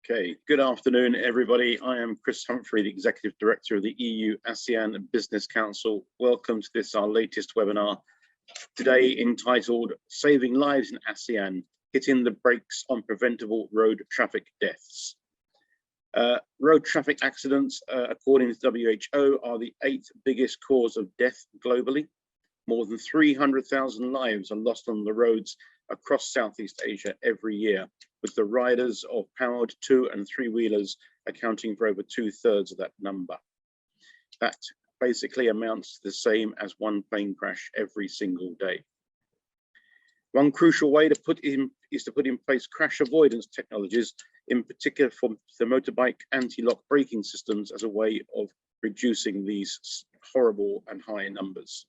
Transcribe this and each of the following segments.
Okay, good afternoon, everybody. I am Chris Humphrey, the Executive Director of the EU-ASEAN Business Council. Welcome to this, our latest webinar, today entitled Saving Lives in ASEAN, Hitting the Brakes on Preventable Road Traffic Deaths. Road traffic accidents, according to WHO, are the 8th biggest cause of death globally. More than 300,000 lives are lost on the roads across Southeast Asia every year, with the riders of powered 2- and 3-wheelers accounting for over 2/3 of that number. That basically amounts to the same as one plane crash every single day. One crucial way to put in place crash avoidance technologies, in particular for the motorbike anti-lock braking systems, as a way of reducing these horrible and high numbers.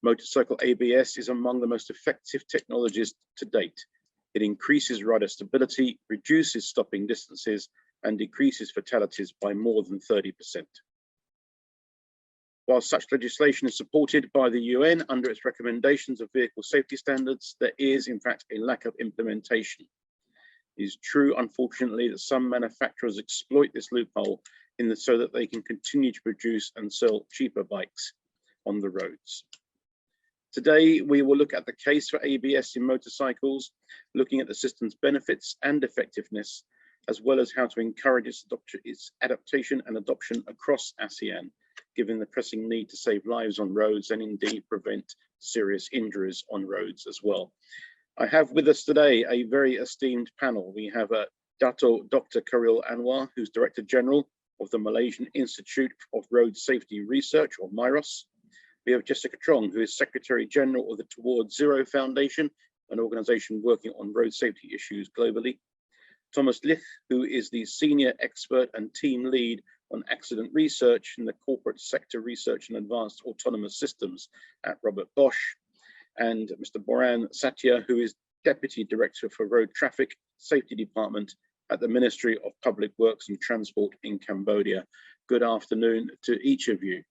Motorcycle ABS is among the most effective technologies to date. It increases rider stability, reduces stopping distances, and decreases fatalities by more than 30%. While such legislation is supported by the UN under its recommendations of vehicle safety standards, there is in fact a lack of implementation. It is true, unfortunately, that some manufacturers exploit this loophole so that they can continue to produce and sell cheaper bikes on the roads. Today, we will look at the case for ABS in motorcycles, looking at the system's benefits and effectiveness, as well as how to encourage its adaptation and adoption across ASEAN, given the pressing need to save lives on roads and indeed prevent serious injuries on roads as well. I have with us today a very esteemed panel. We have Dr. Khairul Anwar, who's Director General of the Malaysian Institute of Road Safety Research, or MIROS. We have Jessica Trong, who is Secretary General of the Towards Zero Foundation, an organization working on road safety issues globally. Thomas Lich, who is the Senior Expert and Team Lead on Accident Research in the Corporate Sector Research and Advanced Autonomous Systems at Robert Bosch. And Mr. Boran Satya, who is Deputy Director for Road Traffic Safety Department at the Ministry of Public Works and Transport in Cambodia. Good afternoon to each of you.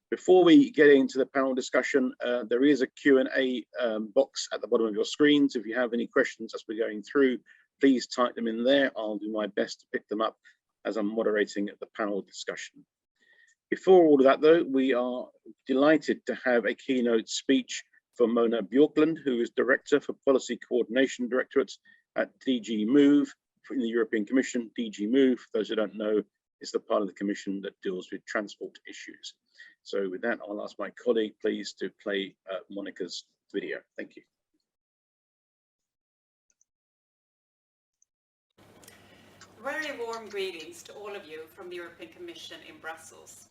Before we get into the panel discussion, there is a Q&A box at the bottom of your screens. If you have any questions as we're going through, please type them in there. I'll do my best to pick them up as I'm moderating the panel discussion. Before all of that, though, we are delighted to have a keynote speech from Mona Bjorklund, who is Director for Policy Coordination Directorate at DG Move in the European Commission. DG Move, for those who don't know, is the part of the Commission that deals with transport issues. So with that, I'll ask my colleague, please, to play Monica's video. Thank you. Very warm greetings to all of you from the European Commission in Brussels.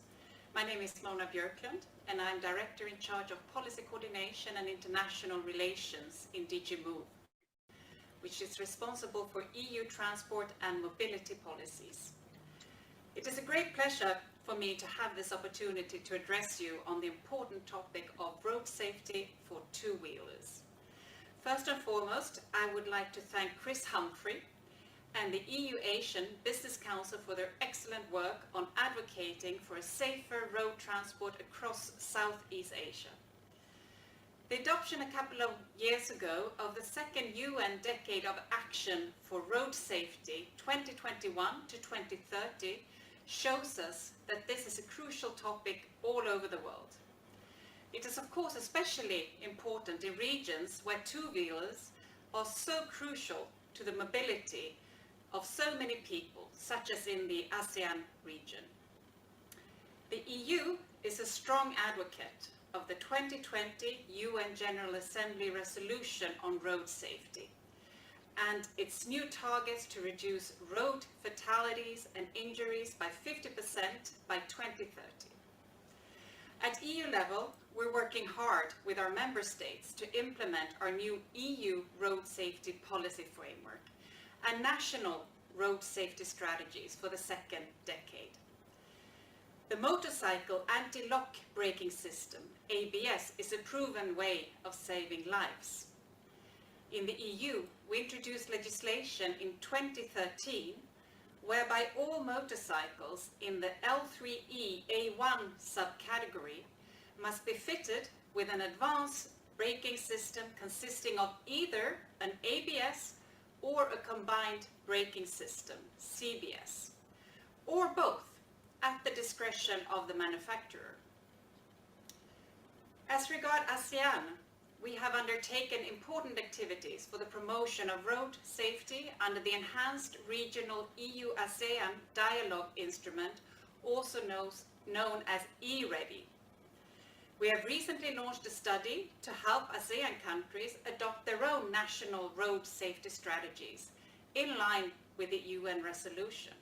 My name is Mona Bjorklund, and I'm Director in charge of Policy Coordination and International Relations in DG Move, which is responsible for EU transport and mobility policies. It is a great pleasure for me to have this opportunity to address you on the important topic of road safety for two-wheelers. First and foremost, I would like to thank Chris Humphrey and the EU-ASEAN Business Council for their excellent work on advocating for a safer road transport across Southeast Asia. The adoption a couple of years ago of the second UN Decade of Action for Road Safety 2021 to 2030 shows us that this is a crucial topic all over the world. It is of course especially important in regions where two-wheelers are so crucial to the mobility of so many people, such as in the ASEAN region. The EU is a strong advocate of the 2020 UN General Assembly resolution on road safety and its new targets to reduce road fatalities and injuries by 50% by 2030. At EU level, we're working hard with our member states to implement our new EU road safety policy framework and national road safety strategies for the second decade. The motorcycle anti-lock braking system, ABS, is a proven way of saving lives. In the EU, we introduced legislation in 2013 whereby all motorcycles in the L3E A1 subcategory must be fitted with an advanced braking system consisting of either an ABS or a combined braking system, CBS, or both at the discretion of the manufacturer. As regard ASEAN, we have undertaken important activities for the promotion of road safety under the enhanced regional EU-ASEAN dialogue instrument, also known as E-Ready. We have recently launched a study to help ASEAN countries adopt their own national road safety strategies in line with the UN resolution.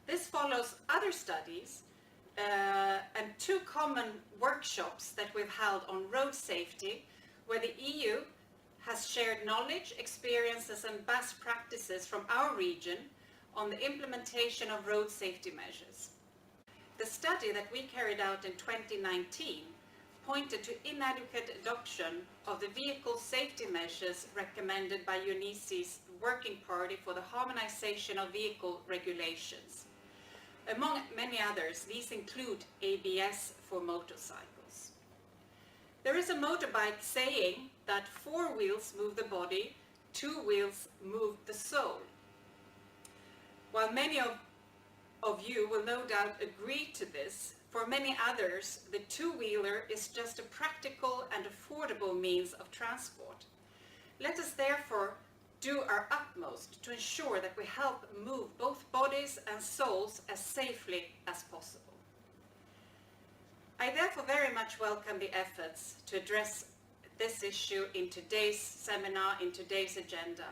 This follows other studies and 2 common workshops that we've held on road safety, where the EU has shared knowledge, experiences and best practices from our region on the implementation of road safety measures. The study that we carried out in 2019 pointed to inadequate adoption of the vehicle safety measures recommended by UNECE's Working Party for the Harmonization of Vehicle Regulations. Among many others, these include ABS for motorcycles. There is a motorbike saying that 4 wheels move the body, 2 wheels move the soul. While many of you will no doubt agree to this, for many others, the 2-wheeler is just a practical and affordable means of transport. Let us therefore do our utmost to ensure that we help move both bodies and souls as safely as possible. I therefore very much welcome the efforts to address this issue in today's seminar, in today's agenda,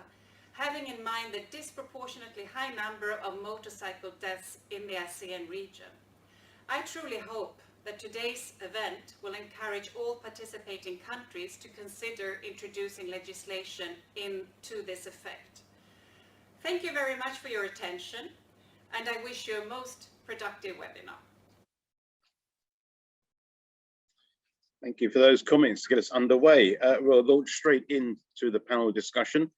having in mind the disproportionately high number of motorcycle deaths in the ASEAN region. I truly hope that today's event will encourage all participating countries to consider introducing legislation to this effect. Thank you very much for your attention, and I wish you a most productive webinar. Thank you for those comments to get us underway. We'll launch straight into the panel discussion.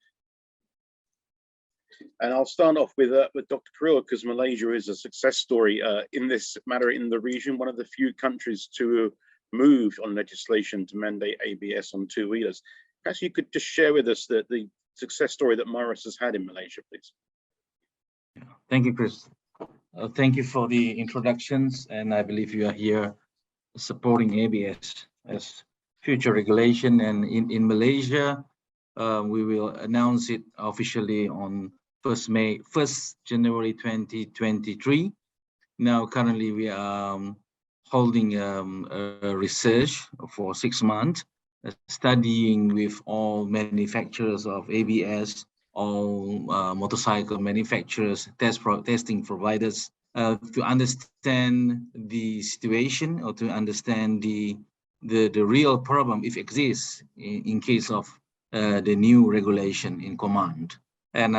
And I'll start off with Dr. Khalil, because Malaysia is a success story in this matter in the region, one of the few countries to move on legislation to mandate ABS on 2-wheelers. Perhaps you could just share with us the success story that MIRAS has had in Malaysia, please. Thank you, Chris. Thank you for the introductions, and I believe you are here supporting ABS as future regulation. And in Malaysia, we will announce it officially on 1st January 2023. Now, currently we are holding a research for 6 months, studying with all manufacturers of ABS, all motorcycle manufacturers, testing providers, to understand the situation or to understand the real problem if it exists in case of the new regulation in command. And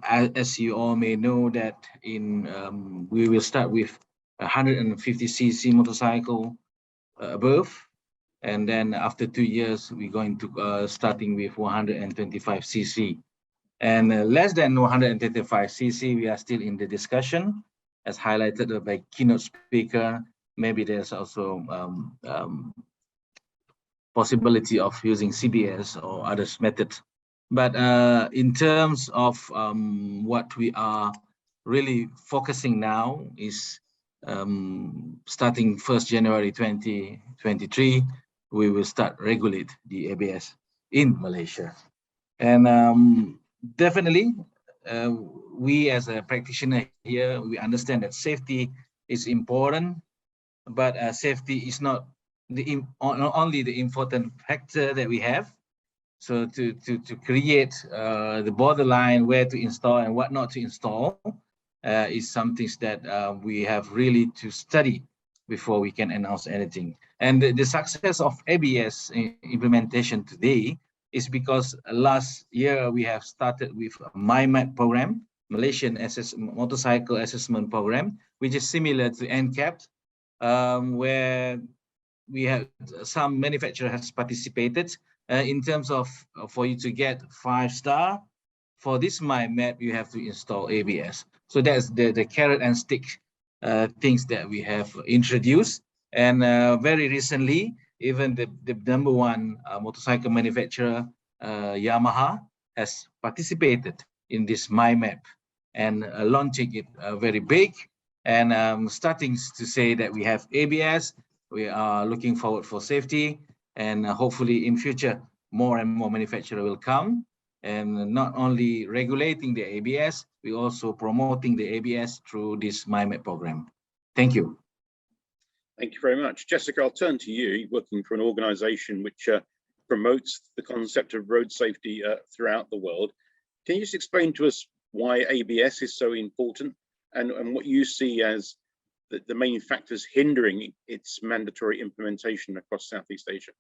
as you all may know that we will start with 150cc motorcycle above, and then after 2 years we're going to starting with 125cc, and less than 125cc we are still in the discussion, as highlighted by keynote speaker. Maybe there's also possibility of using CBS or other methods. But in terms of what we are really focusing now is starting 1st January 2023, we will start regulate the ABS in Malaysia. And definitely, we as a practitioner here, we understand that safety is important, but safety is not only the important factor that we have. So to create the borderline where to install and what not to install is something that we have really to study before we can announce anything. And the success of ABS implementation today is because last year we have started with a MyMap program, Malaysian Motorcycle Assessment Program, which is similar to NCAP, where we have some manufacturer has participated. In terms of for you to get 5-star, for this MyMap, you have to install ABS. So that's the carrot and stick things that we have introduced. And very recently, even the #1 motorcycle manufacturer, Yamaha, has participated in this MyMap and launching it very big, and starting to say that we have ABS, we are looking forward for safety, and hopefully in future, more and more manufacturers will come, and not only regulating the ABS, we also promoting the ABS through this MyMap program. Thank you. Thank you very much. Jessica, I'll turn to you, working for an organization which promotes the concept of road safety throughout the world. Can you just explain to us why ABS is so important and what you see as the main factors hindering its mandatory implementation across Southeast Asia?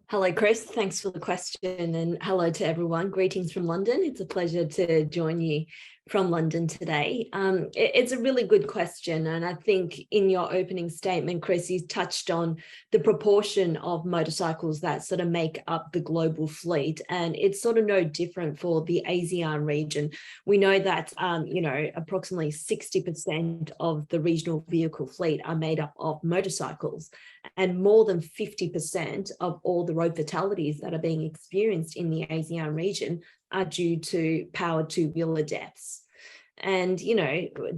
Hello, Chris. Thanks for the question, and hello to everyone. Greetings from London. It's a pleasure to join you from London today. It's a really good question, and I think in your opening statement, Chris, you touched on the proportion of motorcycles that sort of make up the global fleet, and it's sort of no different for the ASEAN region. We know that approximately 60% of the regional vehicle fleet are made up of motorcycles, and more than 50% of all the road fatalities that are being experienced in the ASEAN region are due to powered two-wheeler deaths. And,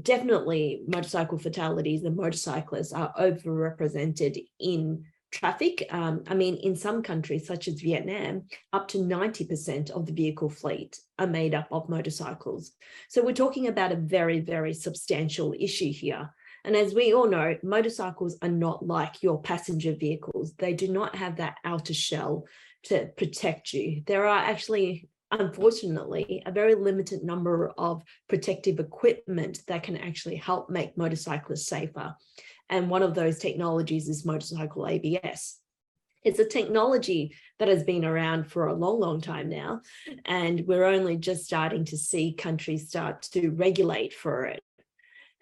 definitely motorcycle fatalities and motorcyclists are overrepresented in traffic. In some countries, such as Vietnam, up to 90% of the vehicle fleet are made up of motorcycles. So we're talking about a very, very substantial issue here. And as we all know, motorcycles are not like your passenger vehicles. They do not have that outer shell to protect you. There are actually, unfortunately, a very limited number of protective equipment that can actually help make motorcyclists safer. And one of those technologies is motorcycle ABS. It's a technology that has been around for a long, long time now, and we're only just starting to see countries start to regulate for it.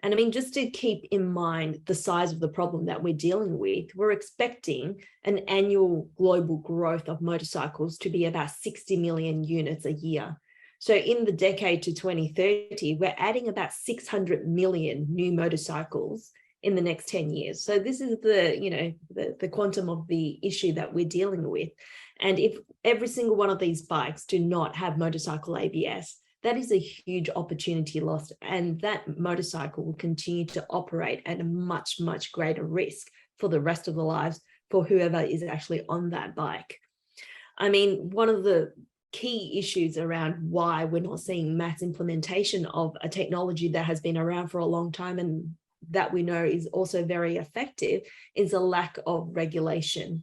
And just to keep in mind the size of the problem that we're dealing with, we're expecting an annual global growth of motorcycles to be about 60 million units a year. So in the decade to 2030, we're adding about 600 million new motorcycles in the next 10 years. So this is the quantum of the issue that we're dealing with. And if every single one of these bikes do not have motorcycle ABS, that is a huge opportunity lost, and that motorcycle will continue to operate at a much, much greater risk for the rest of the lives for whoever is actually on that bike. One of the key issues around why we're not seeing mass implementation of a technology that has been around for a long time and that we know is also very effective is a lack of regulation.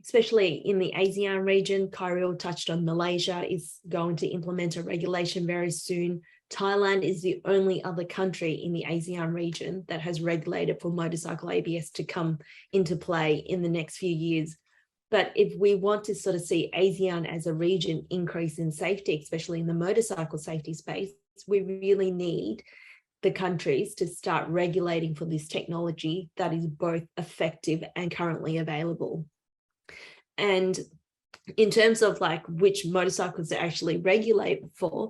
Especially in the ASEAN region, Khairil touched on Malaysia is going to implement a regulation very soon. Thailand is the only other country in the ASEAN region that has regulated for motorcycle ABS to come into play in the next few years. But if we want to sort of see ASEAN as a region increase in safety, especially in the motorcycle safety space, we really need the countries to start regulating for this technology that is both effective and currently available. And in terms of which motorcycles to actually regulate for,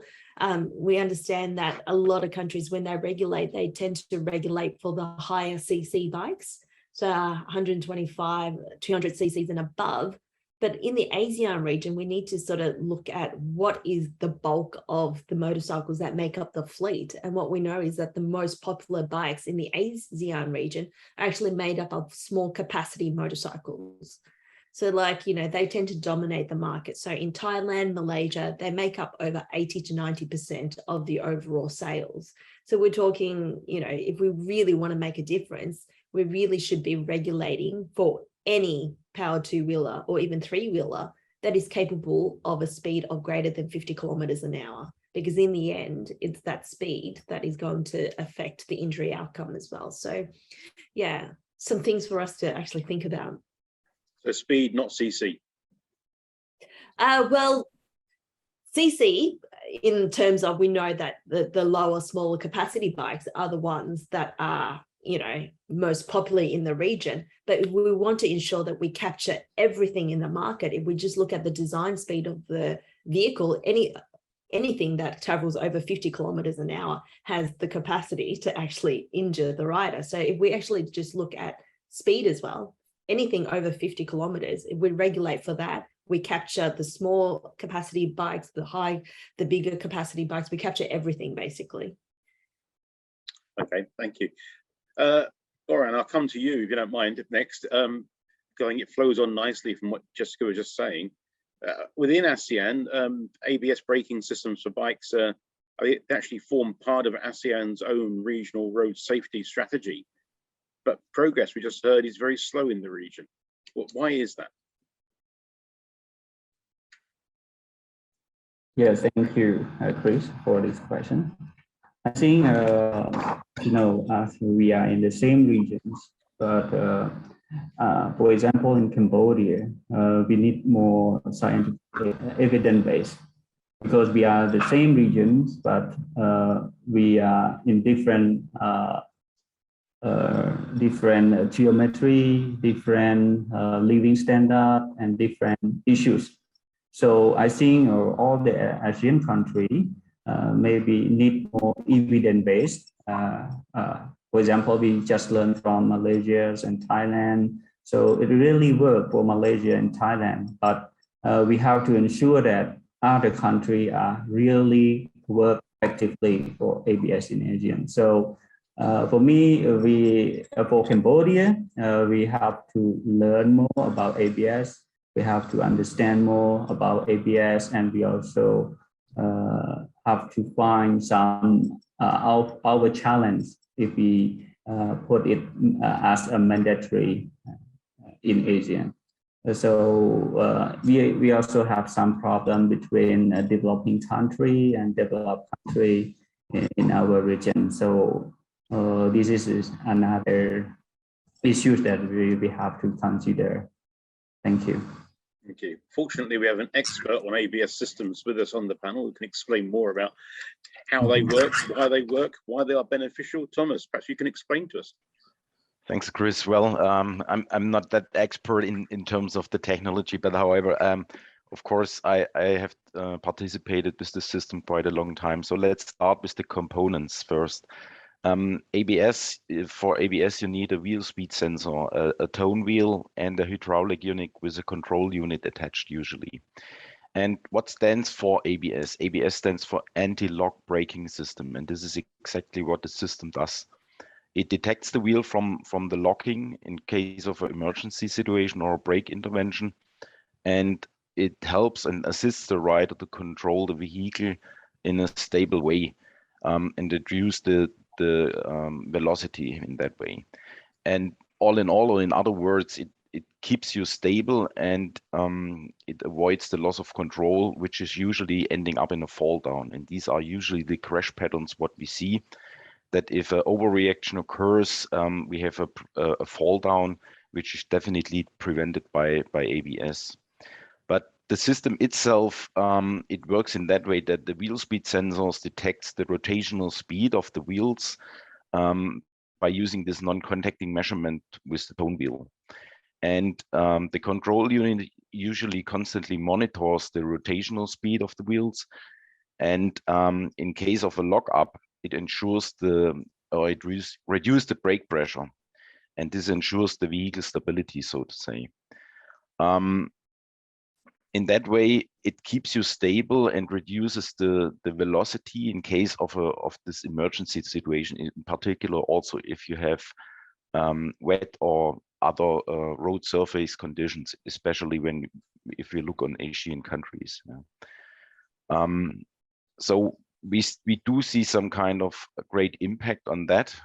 we understand that a lot of countries, when they regulate, they tend to regulate for the higher CC bikes, so 125, 200 cc's and above. But in the ASEAN region, we need to sort of look at what is the bulk of the motorcycles that make up the fleet. And what we know is that the most popular bikes in the ASEAN region are actually made up of small capacity motorcycles. So they tend to dominate the market. So in Thailand, Malaysia, they make up over 80 to 90% of the overall sales. So we're talking, if we really want to make a difference, we really should be regulating for any powered two-wheeler or even three-wheeler that is capable of a speed of greater than 50 kilometers an hour. Because in the end, it's that speed that is going to affect the injury outcome as well. So yeah, some things for us to actually think about. So speed, not CC. Well, CC, in terms of, we know that the lower, smaller capacity bikes are the ones that are, most popular in the region. But if we want to ensure that we capture everything in the market, if we just look at the design speed of the vehicle, anything that travels over 50 kilometers an hour has the capacity to actually injure the rider. So if we actually just look at speed as well, anything over 50 kilometers, if we regulate for that, we capture the small capacity bikes, the bigger capacity bikes. We capture everything basically. Okay, thank you. Goran, I'll come to you if you don't mind next. I think it flows on nicely from what Jessica was just saying. Within ASEAN, ABS braking systems for bikes, they actually form part of ASEAN's own regional road safety strategy. But progress, we just heard, is very slow in the region. Why is that? Yes, thank you, Chris, for this question. I think, as we are in the same regions, but for example, in Cambodia, we need more scientific evidence base because we are the same regions, but we are in different geometry, different living standard, and different issues. So I think all the ASEAN countries maybe need more evidence-based. For example, we just learned from Malaysia and Thailand. So it really worked for Malaysia and Thailand, but we have to ensure that other countries are really work actively for ABS in ASEAN. So for me, for Cambodia, we have to learn more about ABS. We have to understand more about ABS, and we also have to find some our challenge if we put it as a mandatory in ASEAN. So we also have some problem between a developing country and developed country in our region. So this is another issue that we have to consider. Thank you. Thank you. Fortunately, we have an expert on ABS systems with us on the panel who can explain more about how they work, why they are beneficial. Thomas, perhaps you can explain to us. Thanks, Chris. Well, I'm not that expert in terms of the technology, but however, of course, I have participated with the system quite a long time. So let's start with the components first. ABS, for ABS, you need a wheel speed sensor, a tone wheel, and a hydraulic unit with a control unit attached usually. And what stands for ABS? ABS stands for anti-lock braking system, and this is exactly what the system does. It detects the wheel from the locking in case of an emergency situation or a brake intervention, and it helps and assists the rider to control the vehicle in a stable way and reduce the velocity in that way. And all in all, or in other words, it keeps you stable, and it avoids the loss of control, which is usually ending up in a fall down. And these are usually the crash patterns what we see, that if an overreaction occurs, we have a fall down, which is definitely prevented by ABS. But the system itself, it works in that way that the wheel speed sensors detects the rotational speed of the wheels by using this non-contacting measurement with the tone wheel. And the control unit usually constantly monitors the rotational speed of the wheels. And in case of a lockup, it ensures it reduces the brake pressure. And this ensures the vehicle stability, so to say. In that way, it keeps you stable and reduces the velocity in case of this emergency situation, in particular also if you have wet or other road surface conditions, especially if you look on Asian countries. Yeah. So we do see some kind of great impact on that,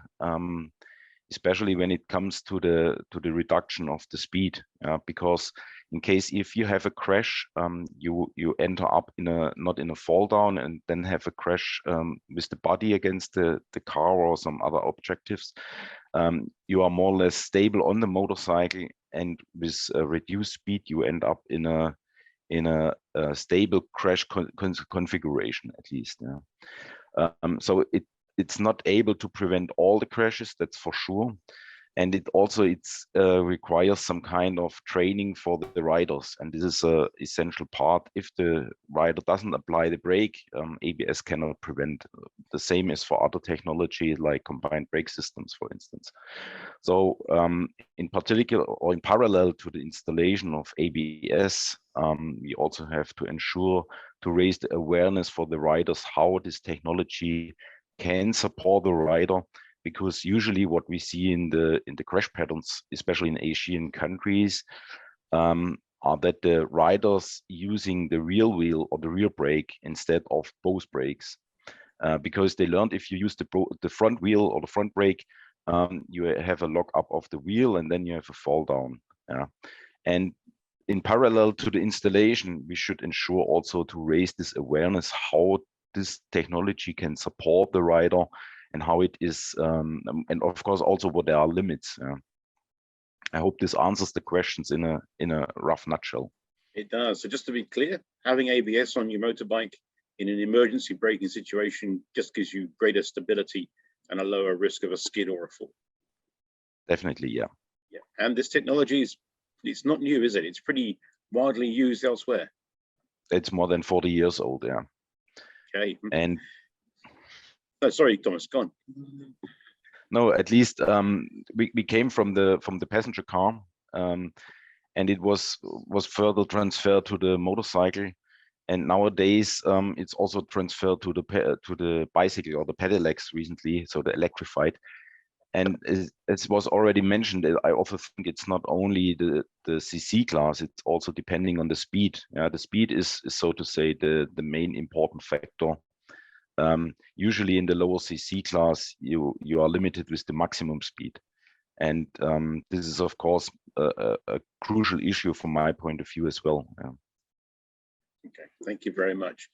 especially when it comes to the reduction of the speed, because in case if you have a crash, you enter up not in a fall down and then have a crash with the body against the car or some other objectives. You are more or less stable on the motorcycle, and with reduced speed, you end up in a stable crash configuration, at least. Yeah. So it's not able to prevent all the crashes, that's for sure. And it also requires some kind of training for the riders, and this is a essential part. If the rider doesn't apply the brake, ABS cannot prevent. The same is for other technology like combined brake systems, for instance. So in particular, or in parallel to the installation of ABS, we also have to ensure to raise the awareness for the riders how this technology can support the rider. Because usually what we see in the crash patterns, especially in Asian countries, are that the riders using the rear wheel or the rear brake instead of both brakes, because they learned if you use the front wheel or the front brake, you have a lock up of the wheel and then you have a fall down. And in parallel to the installation, we should ensure also to raise this awareness how this technology can support the rider, and how it is, and of course also what there are limits. I hope this answers the questions in a rough nutshell. It does. So just to be clear, having ABS on your motorbike in an emergency braking situation just gives you greater stability and a lower risk of a skid or a fall. Definitely, yeah. Yeah, and this technology it's not new, is it? It's pretty widely used elsewhere. It's more than 40 years old, yeah. Okay. And oh, sorry, Thomas, go on. No, at least we came from the passenger car, and it was further transferred to the motorcycle, and nowadays it's also transferred to the bicycle or the pedelecs recently, so the electrified. And as was already mentioned, I also think it's not only the CC class; it's also depending on the speed. The speed is so to say the main important factor. Usually in the lower CC class, you are limited with the maximum speed, and this is of course a crucial issue from my point of view as well. Yeah. Okay, thank you very much,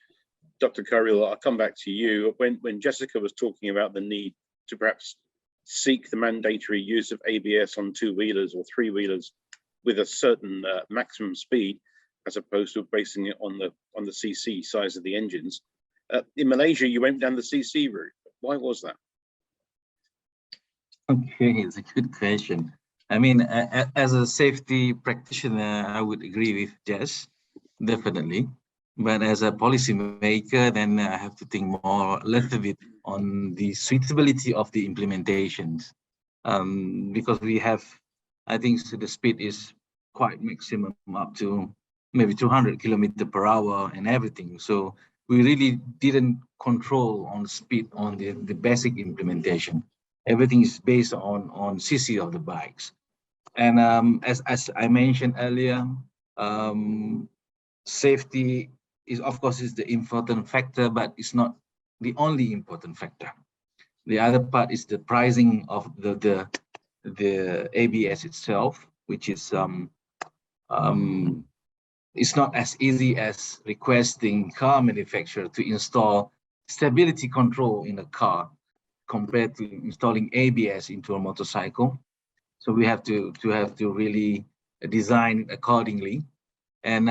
Dr. Curriel. I'll come back to you. When Jessica was talking about the need to perhaps seek the mandatory use of ABS on two-wheelers or three-wheelers with a certain maximum speed, as opposed to basing it on the CC size of the engines. In Malaysia, you went down the CC route. Why was that? Okay, it's a good question. I mean, as a safety practitioner, I would agree with Jess, definitely. But as a policymaker, then I have to think more a little bit on the suitability of the implementations, because we have, I think the speed is quite maximum up to maybe 200 km/h and everything. So we really didn't control on speed on the basic implementation. Everything is based on CC of the bikes. And as I mentioned earlier, safety is, of course, is the important factor, but it's not the only important factor. The other part is the pricing of the ABS itself, which is it's not as easy as requesting car manufacturer to install stability control in a car compared to installing ABS into a motorcycle. So we have to really design it accordingly, and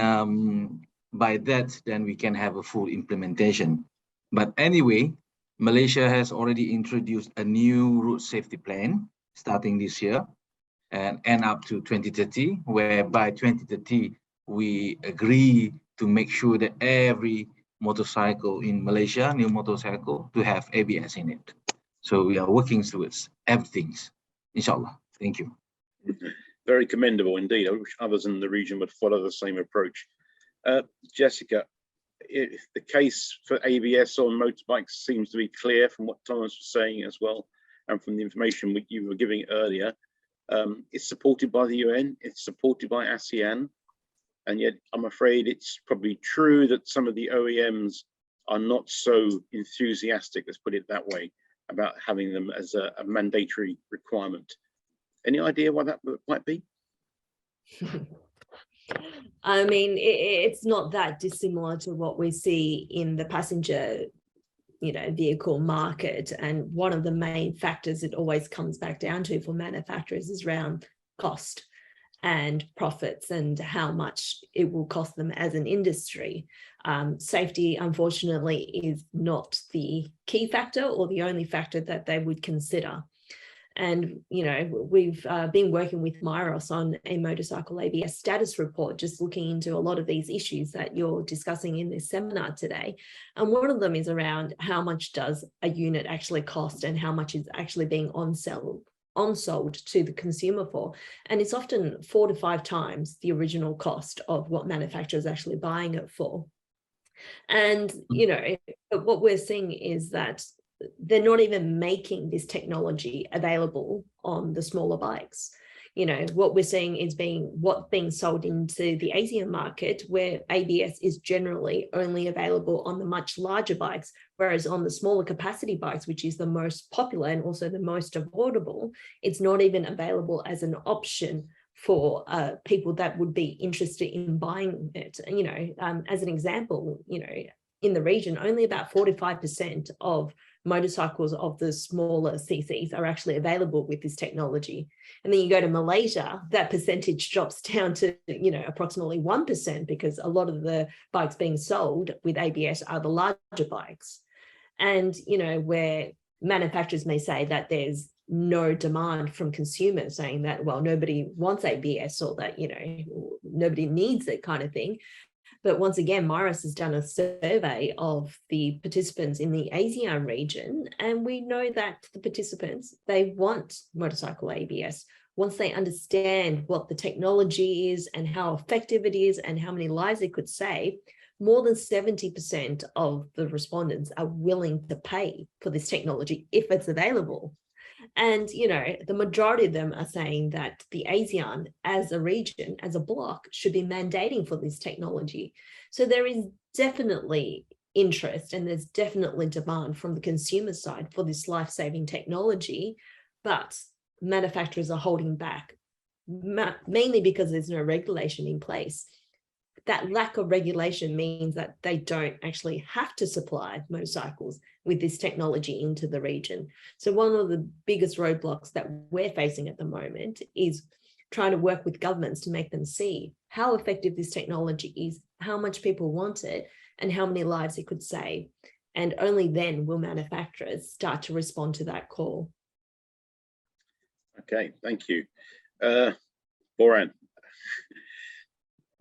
by that then we can have a full implementation. But anyway, Malaysia has already introduced a new road safety plan starting this year and up to 2030, where by 2030 we agree to make sure that every motorcycle in Malaysia, new motorcycle, to have ABS in it. So we are working towards everything, inshallah. Thank you. Very commendable indeed. I wish others in the region would follow the same approach. Jessica, the case for ABS on motorbikes seems to be clear from what Thomas was saying as well, and from the information you were giving earlier. It's supported by the UN, it's supported by ASEAN, and yet I'm afraid it's probably true that some of the OEMs are not so enthusiastic, let's put it that way, about having them as a mandatory requirement. Any idea why that might be? I mean, it's not that dissimilar to what we see in the passenger, vehicle market. And one of the main factors it always comes back down to for manufacturers is around cost and profits and how much it will cost them as an industry. Safety, unfortunately, is not the key factor or the only factor that they would consider. And, you know, we've been working with MIROS on a motorcycle ABS status report, just looking into a lot of these issues that you're discussing in this seminar today. And one of them is around how much does a unit actually cost and how much is actually being on-sold to the consumer for. And it's often 4 to 5 times the original cost of what manufacturers are actually buying it for. And, you know, what we're seeing is that they're not even making this technology available on the smaller bikes. You know, what we're seeing is what's being sold into the ASEAN market, where ABS is generally only available on the much larger bikes, whereas on the smaller capacity bikes, which is the most popular and also the most affordable, it's not even available as an option for people that would be interested in buying it. You know, as an example, you know, in the region, only about 45% of motorcycles of the smaller CCs are actually available with this technology. And then you go to Malaysia, that percentage drops down to, you know, approximately 1%, because a lot of the bikes being sold with ABS are the larger bikes. And, you know, where manufacturers may say that there's no demand from consumers, saying that, well, nobody wants ABS, or that, you know, nobody needs it kind of thing. But once again, MIROS has done a survey of the participants in the ASEAN region, and we know that the participants, they want motorcycle ABS. Once they understand what the technology is and how effective it is and how many lives it could save, more than 70% of the respondents are willing to pay for this technology if it's available. And, you know, the majority of them are saying that the ASEAN as a region, as a bloc, should be mandating for this technology. So there is definitely interest and there's definitely demand from the consumer side for this life-saving technology, but manufacturers are holding back, mainly because there's no regulation in place. That lack of regulation means that they don't actually have to supply motorcycles with this technology into the region. So one of the biggest roadblocks that we're facing at the moment is trying to work with governments to make them see how effective this technology is, how much people want it, and how many lives it could save. And only then will manufacturers start to respond to that call. Okay, thank you. Boran.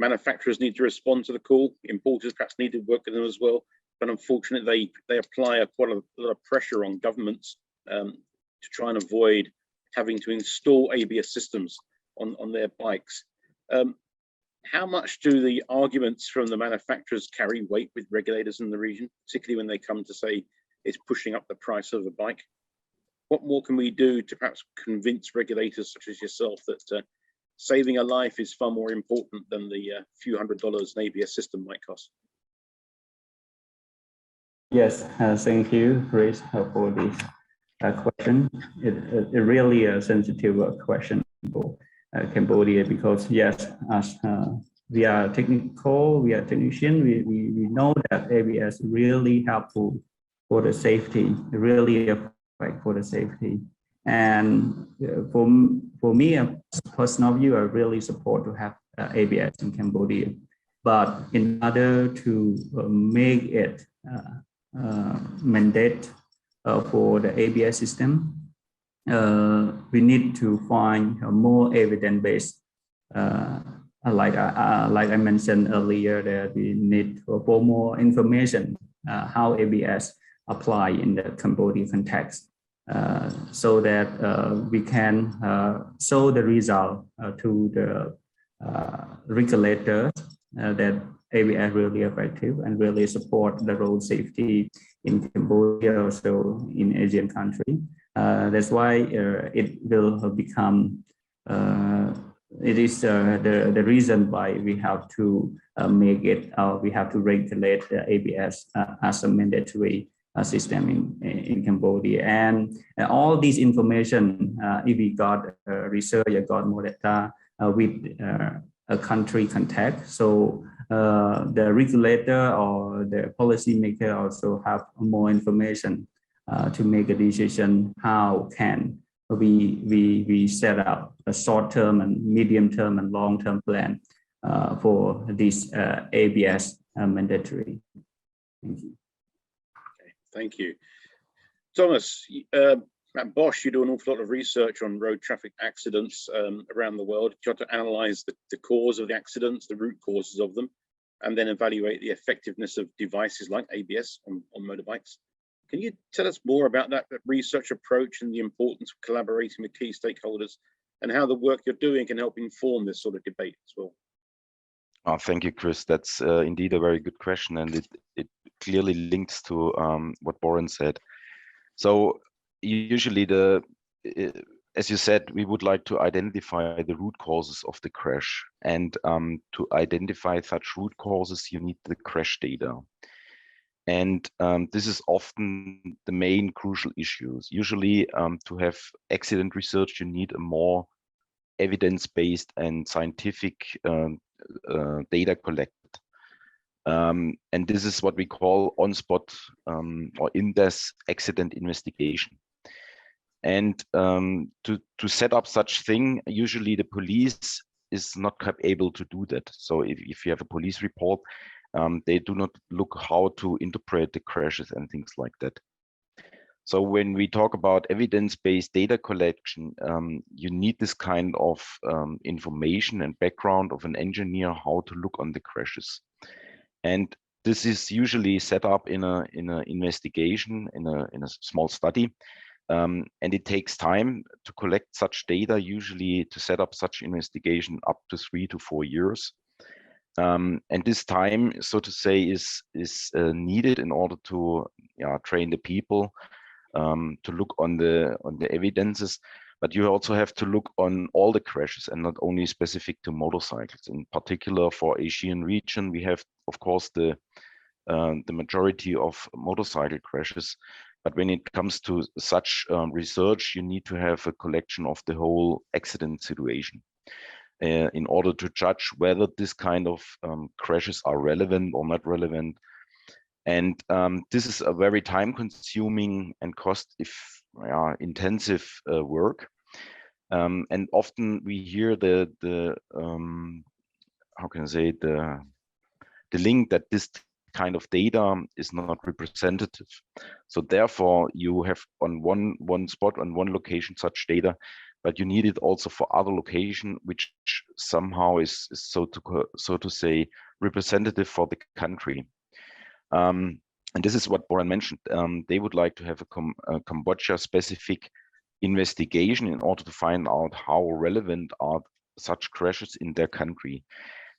Manufacturers need to respond to the call. Importers perhaps need to work with them as well. But unfortunately, they apply quite a lot of pressure on governments to try and avoid having to install ABS systems on their bikes. How much do the arguments from the manufacturers carry weight with regulators in the region, particularly when they come to say it's pushing up the price of a bike? What more can we do to perhaps convince regulators such as yourself that saving a life is far more important than the few $100s an ABS system might cost? Yes, thank you, Chris, for this question. It really a sensitive question for Cambodia, because yes, as we are technical, we are technician, we know that ABS really helpful for the safety, really affect for the safety. And for me, a personal view, I really support to have ABS in Cambodia. But in order to make it mandate for the ABS system, we need to find a more evidence-based, like I mentioned earlier, that we need for more information how ABS apply in the Cambodia context. So that we can show the result to the regulators that ABS really effective and really support the road safety in Cambodia, also in Asian country. That's why it will become, it is the reason why we have to make it, we have to regulate the ABS as a mandatory system in Cambodia. And all this information, if we got research, got more data with a country context, so the regulator or the policymaker also have more information to make a decision how can we set up a short-term and medium-term and long-term plan for this ABS mandatory. Thank you. Thank you. Thomas, At Bosch, you do an awful lot of research on road traffic accidents around the world. You try to analyze the cause of the accidents, the root causes of them, and then evaluate the effectiveness of devices like ABS on motorbikes. Can you tell us more about that research approach and the importance of collaborating with key stakeholders and how the work you're doing can help inform this sort of debate as well? Oh, thank you, Chris. That's indeed a very good question, and it clearly links to what Boren said. So usually as you said, we would like to identify the root causes of the crash, and to identify such root causes, you need the crash data. And this is often the main crucial issues. Usually to have accident research, you need a more evidence-based and scientific data collected. And this is what we call on-spot or in-depth accident investigation. And to set up such thing, usually the police is not able to do that. So if you have a police report, they do not look how to interpret the crashes and things like that. So when we talk about evidence-based data collection, you need this kind of information and background of an engineer how to look on the crashes. And this is usually set up in a investigation, in a small study. And it takes time to collect such data, usually to set up such investigation up to 3 to 4 years. And this time, so to say, is needed in order to train the people to look on the evidences. But you also have to look on all the crashes and not only specific to motorcycles. In particular, for ASEAN region, we have, of course, the majority of motorcycle crashes. But when it comes to such research, you need to have a collection of the whole accident situation in order to judge whether this kind of crashes are relevant or not relevant. And this is a very time-consuming and cost-intensive work. And often we hear the how can I say, the link that this kind of data is not representative. So therefore, you have on one spot, on one location, such data, but you need it also for other location, which somehow is so to say representative for the country. And this is what Boren mentioned. They would like to have a Cambodia-specific investigation in order to find out how relevant are such crashes in their country.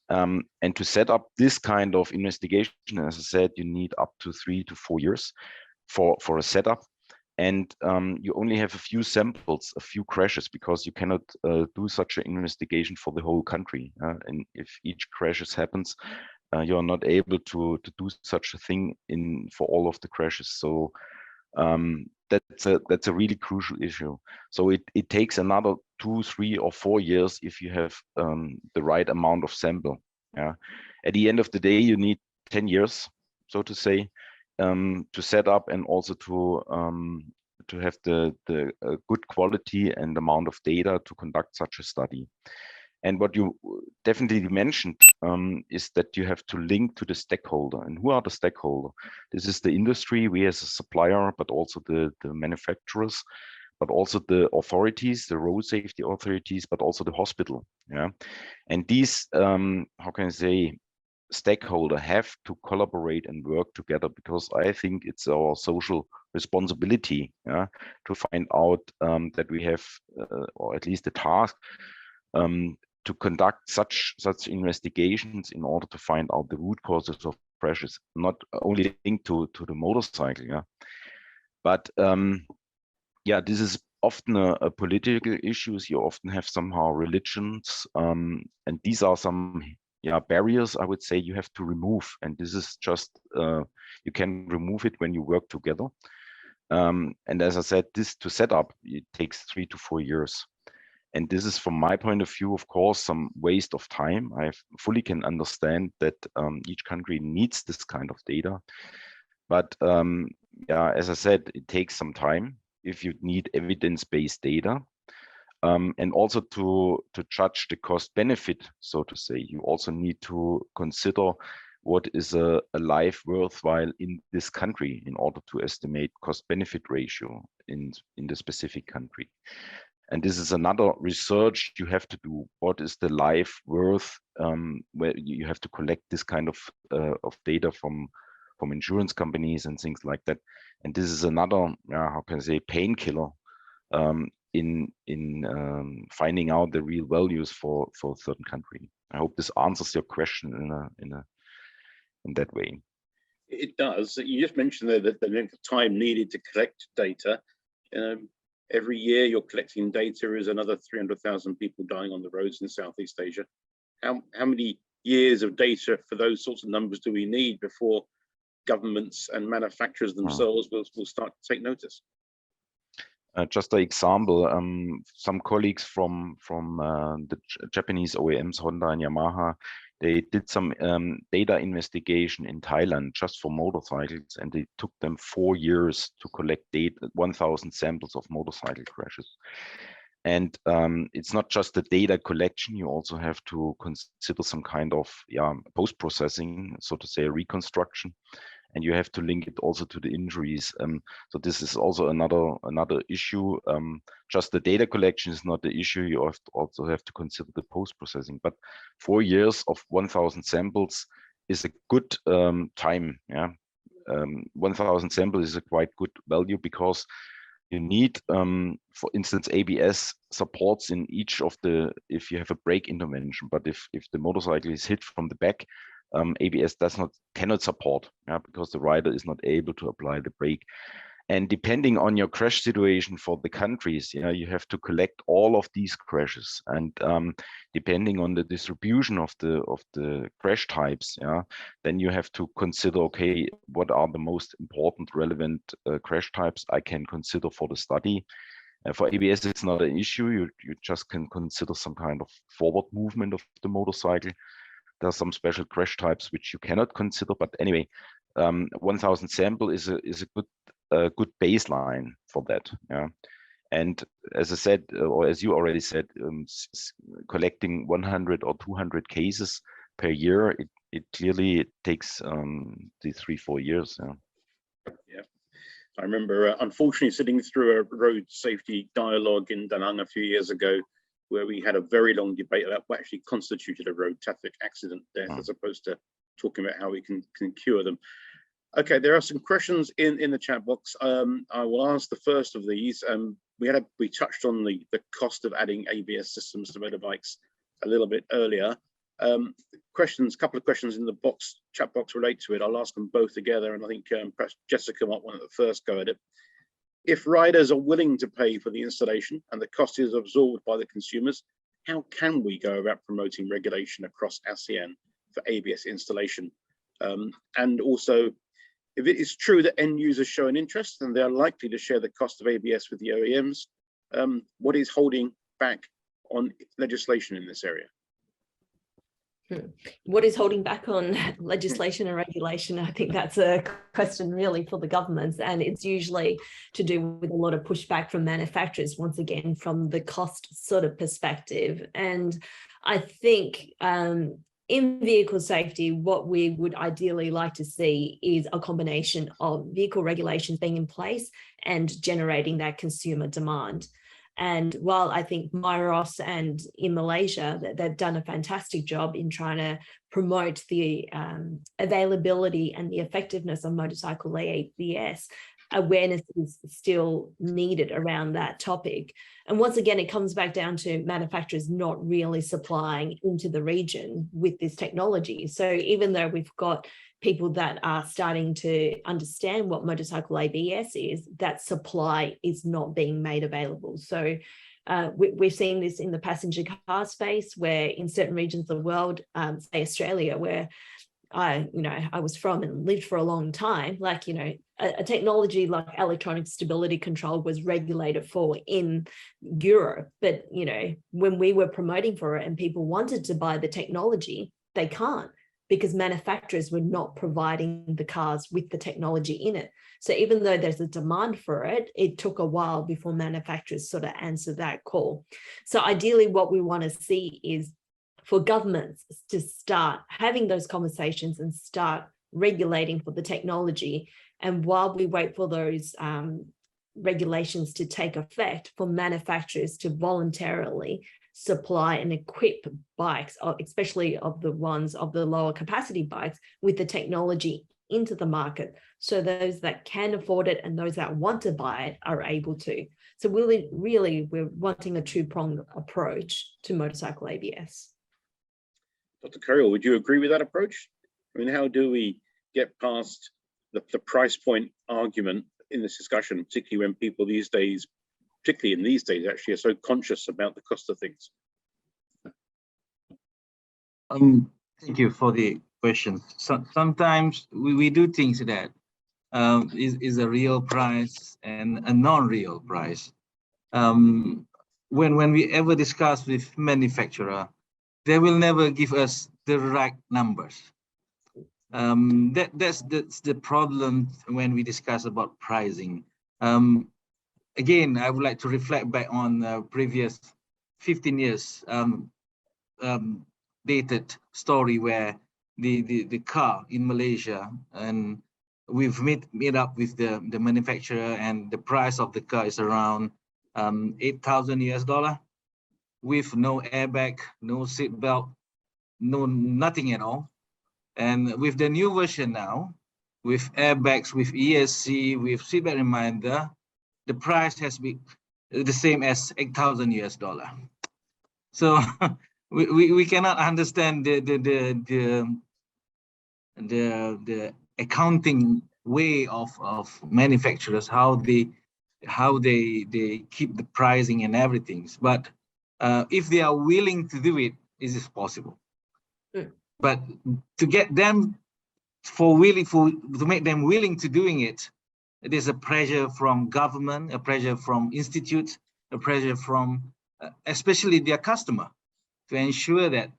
And to set up this kind of investigation, as I said, you need up to 3 to 4 years for a setup. And you only have a few samples, a few crashes, because you cannot do such an investigation for the whole country. And if each crash happens, you are not able to do such a thing for all of the crashes. So that's a really crucial issue. So it takes another 2, 3, or 4 years if you have the right amount of sample. Yeah. At the end of the day, you need 10 years, so to say, to set up and also to have the good quality and amount of data to conduct such a study. And what you definitely mentioned is that you have to link to the stakeholder. And who are the stakeholder? This is the industry, we as a supplier, but also the manufacturers, but also the authorities, the road safety authorities, but also the hospital. Yeah, and these, how can I say, stakeholder have to collaborate and work together, because I think it's our social responsibility, yeah, to find out that we have, or at least a task, to conduct such investigations in order to find out the root causes of crashes, not only linked to the motorcycle, yeah. But yeah, this is often a political issues. You often have somehow religions, and these are some barriers, I would say, you have to remove. And this is just you can remove it when you work together. And as I said, this to set up, it takes 3 to 4 years. And this is, from my point of view, of course, some waste of time. I fully can understand that each country needs this kind of data. But yeah, as I said, it takes some time if you need evidence-based data. And also to judge the cost benefit, so to say, you also need to consider what is a life worthwhile in this country in order to estimate cost-benefit ratio in the specific country. And this is another research you have to do. What is the life worth, where you have to collect this kind of data from insurance companies and things like that. And this is another, how can I say, painkiller in finding out the real values for a certain country. I hope this answers your question in that way. It does. You just mentioned there that the length of time needed to collect data. Every year you're collecting data is another 300,000 people dying on the roads in Southeast Asia. How many years of data for those sorts of numbers do we need before governments and manufacturers themselves will start to take notice? Just an example, some colleagues from the Japanese OEMs, Honda and Yamaha, they did some data investigation in Thailand just for motorcycles, and it took them 4 years to collect 1,000 samples of motorcycle crashes. And it's not just the data collection, you also have to consider some kind of post-processing, so to say, reconstruction. And you have to link it also to the injuries. So this is also another issue. Just the data collection is not the issue. You also have to consider the post-processing. But 4 years of 1,000 samples is a good time. 1,000 samples is a quite good value, because you need, for instance, ABS supports in each of the, if you have a brake intervention, but if the motorcycle is hit from the back, ABS cannot support, because the rider is not able to apply the brake. And depending on your crash situation for the countries, you have to collect all of these crashes, and depending on the distribution of the crash types, then you have to consider, okay, what are the most important relevant crash types I can consider for the study. For ABS, it's not an issue. You just can consider some kind of forward movement of the motorcycle. There are some special crash types which you cannot consider, but anyway, 1,000 sample is a good baseline for that. And as I said, or as you already said, collecting 100 or 200 cases per year, it clearly takes the 3-4 years. Yeah, I remember unfortunately sitting through a road safety dialogue in Da Nang a few years ago, where we had a very long debate about what actually constituted a road traffic accident death, as opposed to talking about how we can cure them. Okay, there are some questions in the chat box. I will ask the first of these. We touched on the cost of adding ABS systems to motorbikes a little bit earlier. Couple of questions in the chat box relate to it. I'll ask them both together, and I think perhaps Jessica might want the first go at it. If riders are willing to pay for the installation and the cost is absorbed by the consumers, how can we go about promoting regulation across ASEAN for ABS installation? And also, if it is true that end users show an interest and they are likely to share the cost of ABS with the OEMs, what is holding back on legislation in this area? What is holding back on legislation and regulation? I think that's a question really for the governments, and it's usually to do with a lot of pushback from manufacturers, once again, from the cost sort of perspective. And I think in vehicle safety, what we would ideally like to see is a combination of vehicle regulations being in place and generating that consumer demand. And while I think MIROS and in Malaysia, they've done a fantastic job in trying to promote the availability and the effectiveness of motorcycle ABS, awareness is still needed around that topic. And once again, it comes back down to manufacturers not really supplying into the region with this technology. So even though we've got people that are starting to understand what motorcycle ABS is, that supply is not being made available. So we've seen this in the passenger car space, where in certain regions of the world, say Australia, where I was from and lived for a long time, a technology like electronic stability control was regulated for in Europe. But, when we were promoting for it and people wanted to buy the technology, they can't, because manufacturers were not providing the cars with the technology in it. So even though there's a demand for it, it took a while before manufacturers sort of answered that call. So ideally what we want to see is for governments to start having those conversations and start regulating for the technology. And while we wait for those regulations to take effect, for manufacturers to voluntarily supply and equip bikes, especially of the ones of the lower capacity bikes, with the technology into the market, so those that can afford it and those that want to buy it are able to. So really we're wanting a two-pronged approach to motorcycle ABS. Dr. Curriel, would you agree with that approach? I mean, how do we get past the price point argument in this discussion, particularly when people these days, particularly in these days, actually are so conscious about the cost of things? Thank you for the question. Sometimes we do things that is a real price and a non-real price. When we ever discuss with manufacturer, they will never give us the right numbers. That's the problem when we discuss about pricing. Again, I would like to reflect back on previous 15 years dated story where the car in Malaysia, and we've made up with the manufacturer, and the price of the car is around $8,000 US, with no airbag, no seat belt, nothing at all. And with the new version now, with airbags, with ESC, with seatbelt reminder, the price has been the same as $8,000 US. So we cannot understand the accounting way of manufacturers, how they keep the pricing and everything. But if they are willing to do it, it is possible. But to get them to make them willing to doing it, there's a pressure from government, a pressure from institutes, a pressure from especially their customer, to ensure that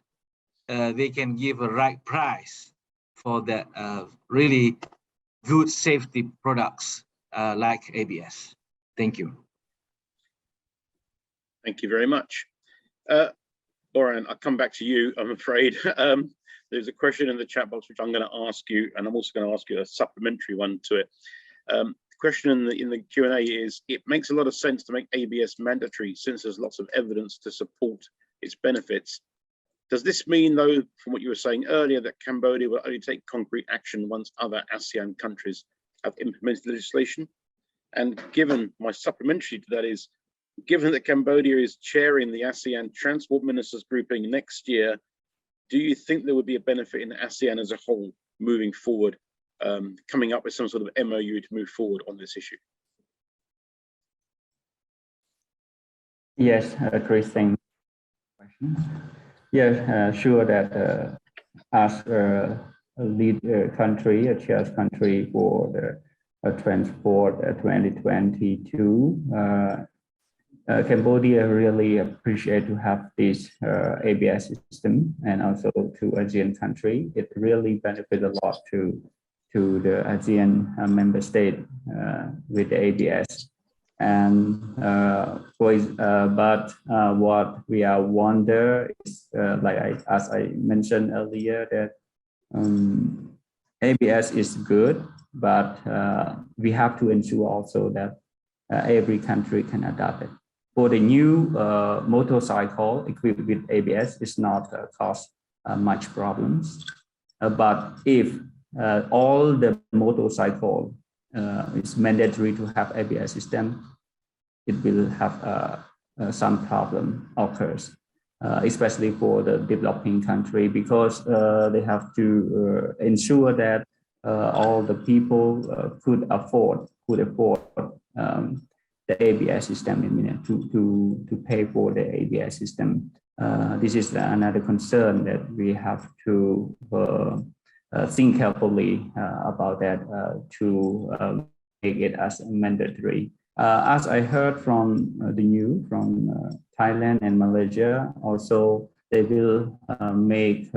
they can give a right price for that really good safety products like ABS. Thank you. Thank you very much. Lauren, I'll come back to you, I'm afraid. There's a question in the chat box which I'm going to ask you, and I'm also going to ask you a supplementary one to it. The question in the Q&A is, it makes a lot of sense to make ABS mandatory since there's lots of evidence to support its benefits. Does this mean, though, from what you were saying earlier, that Cambodia will only take concrete action once other ASEAN countries have implemented legislation? And given my supplementary to that is, given that Cambodia is chairing the ASEAN Transport Ministers grouping next year, do you think there would be a benefit in ASEAN as a whole moving forward, coming up with some sort of MOU to move forward on this issue? Yes, Chris, thank you. Yeah, sure that as a lead country, a chair country for the transport 2022, Cambodia really appreciate to have this ABS system, and also to ASEAN country. It really benefit a lot to the ASEAN member state with the ABS. And but what we are wonder is as I mentioned earlier, that ABS is good, but we have to ensure also that every country can adopt it. For the new motorcycle equipped with ABS, it's not cause much problems. But if all the motorcycle is mandatory to have ABS system, it will have some problem occurs, especially for the developing country, because they have to ensure that all the people could afford the ABS system, to pay for the ABS system. This is another concern that we have to think carefully about that to make it as mandatory. As I heard from the news from Thailand and Malaysia, also they will make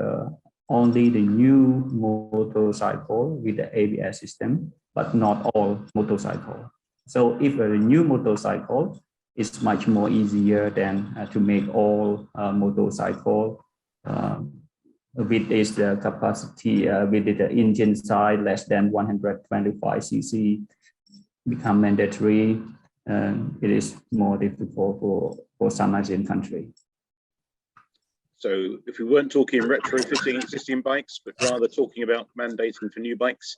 only the new motorcycle with the ABS system, but not all motorcycle. So if a new motorcycle is much more easier than to make all motorcycle with its capacity, with the engine size less than 125 cc become mandatory. It is more difficult for some Asian countries. So if we weren't talking retrofitting existing bikes, but rather talking about mandating for new bikes,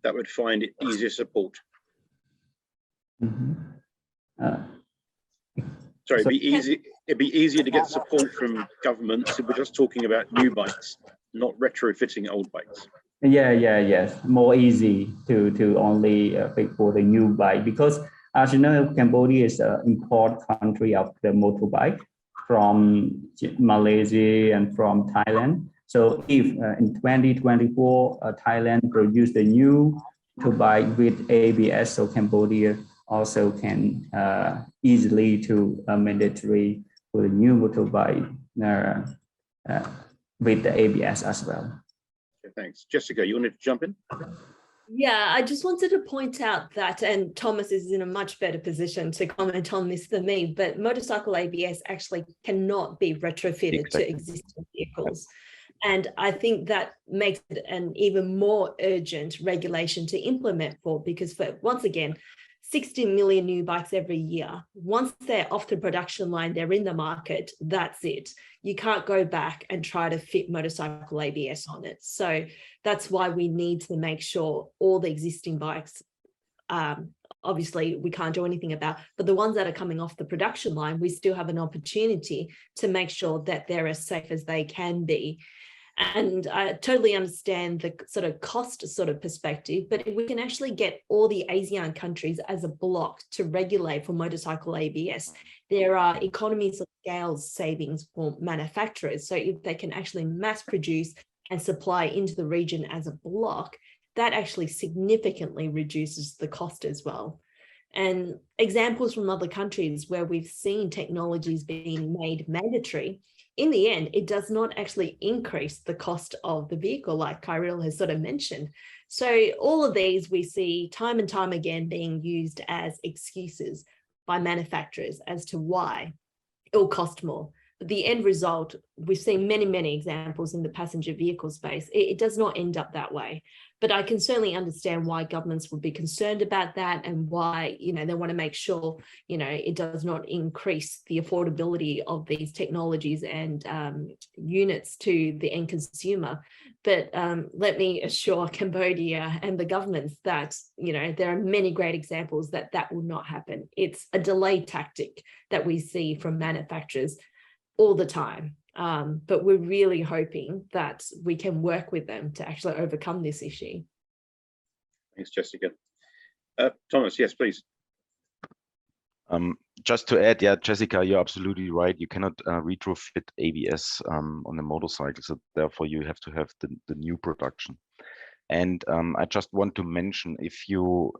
that would find it easier support. Sorry, it'd be easier to get support from governments if we're just talking about new bikes, not retrofitting old bikes. Yes, more easy to only pick for the new bike, because as you know, Cambodia is an import country of the motorbike from Malaysia and from Thailand. So if in 2024 Thailand produced a new motorbike with ABS, so Cambodia also can easily to mandatory for the new motorbike with the ABS as well. Okay, thanks. Jessica, you wanted to jump in? Yeah, I just wanted to point out that, and Thomas is in a much better position to comment on this than me, but motorcycle ABS actually cannot be retrofitted to existing vehicles. And I think that makes it an even more urgent regulation to implement for, because once again, 60 million new bikes every year. Once they're off the production line, they're in the market, that's it. You can't go back and try to fit motorcycle ABS on it. So that's why we need to make sure all the existing bikes, obviously we can't do anything about, but the ones that are coming off the production line, we still have an opportunity to make sure that they're as safe as they can be. And I totally understand the sort of cost sort of perspective, but if we can actually get all the ASEAN countries as a block to regulate for motorcycle ABS, there are economies of scale savings for manufacturers. So if they can actually mass produce and supply into the region as a block, that actually significantly reduces the cost as well. And examples from other countries where we've seen technologies being made mandatory, in the end, it does not actually increase the cost of the vehicle, like Kyril has sort of mentioned. So all of these we see time and time again being used as excuses by manufacturers as to why it will cost more. But the end result, we've seen many, many examples in the passenger vehicle space. It does not end up that way. But I can certainly understand why governments would be concerned about that, and why, they want to make sure, it does not increase the affordability of these technologies and units to the end consumer. But let me assure Cambodia and the governments that, there are many great examples that will not happen. It's a delay tactic that we see from manufacturers all the time. But we're really hoping that we can work with them to actually overcome this issue. Thanks, Jessica. Thomas, yes, please. Just to add, yeah, Jessica, you're absolutely right. You cannot retrofit ABS on a motorcycle, so therefore you have to have the new production. And I just want to mention, if you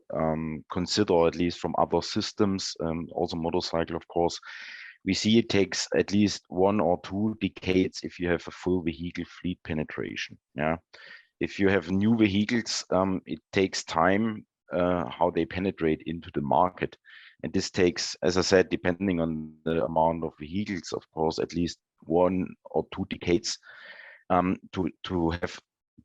consider, at least from other systems, also motorcycle, of course, we see it takes at least 1 or 2 decades if you have a full vehicle fleet penetration. Yeah, if you have new vehicles, it takes time how they penetrate into the market, and this takes, as I said, depending on the amount of vehicles, of course, at least 1 or 2 decades to have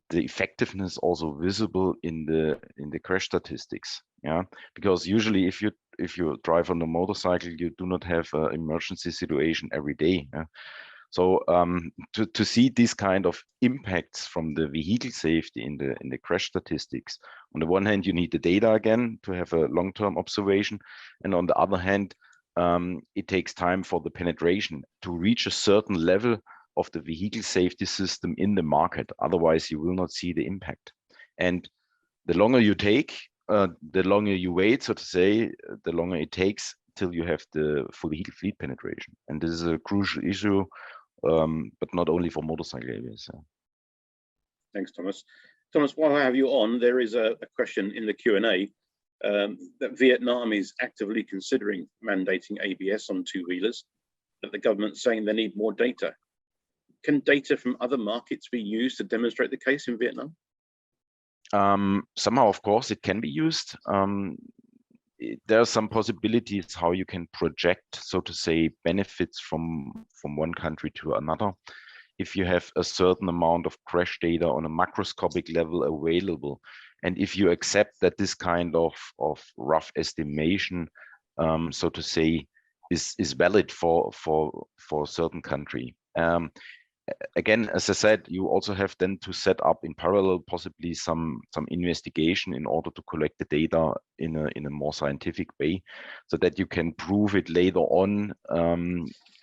the effectiveness also visible in the crash statistics. Yeah, because usually if you drive on a motorcycle, you do not have an emergency situation every day. Yeah? So to see these kind of impacts from the vehicle safety in the crash statistics, on the one hand you need the data again to have a long-term observation, and on the other hand it takes time for the penetration to reach a certain level of the vehicle safety system in the market. Otherwise you will not see the impact. And the longer you take, the longer you wait, so to say, the longer it takes till you have the full vehicle fleet penetration. And this is a crucial issue, but not only for motorcycle ABS. Thanks, Thomas. Thomas, while I have you on, there is a question in the Q&A that Vietnam is actively considering mandating ABS on two-wheelers, that the government's saying they need more data. Can data from other markets be used to demonstrate the case in Vietnam? Somehow, of course, it can be used. There are some possibilities how you can project, so to say, benefits from one country to another. if you have a certain amount of crash data on a macroscopic level available, and if you accept that this kind of rough estimation, so to say, is valid for a certain country. Again, as I said, you also have then to set up in parallel possibly some investigation in order to collect the data in a more scientific way, so that you can prove it later on,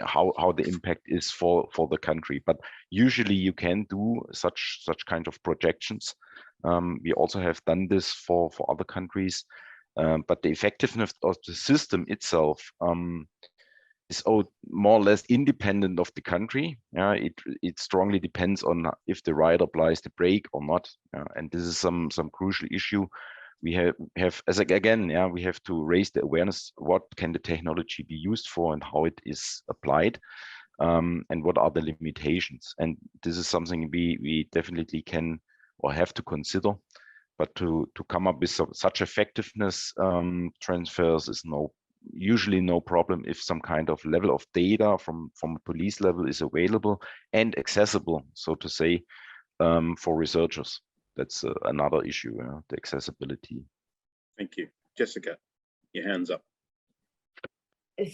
how the impact is for the country. But usually you can do such kind of projections. We also have done this for other countries, but the effectiveness of the system itself is more or less independent of the country. It strongly depends on if the rider applies the brake or not, and this is some crucial issue. We have as again, we have to raise the awareness: what can the technology be used for, and how it is applied, and what are the limitations. And this is something we definitely can or have to consider. But to come up with such effectiveness transfers is usually no problem if some kind of level of data from a police level is available and accessible, so to say, for researchers. That's another issue, the accessibility. Thank you. Jessica, your hand's up.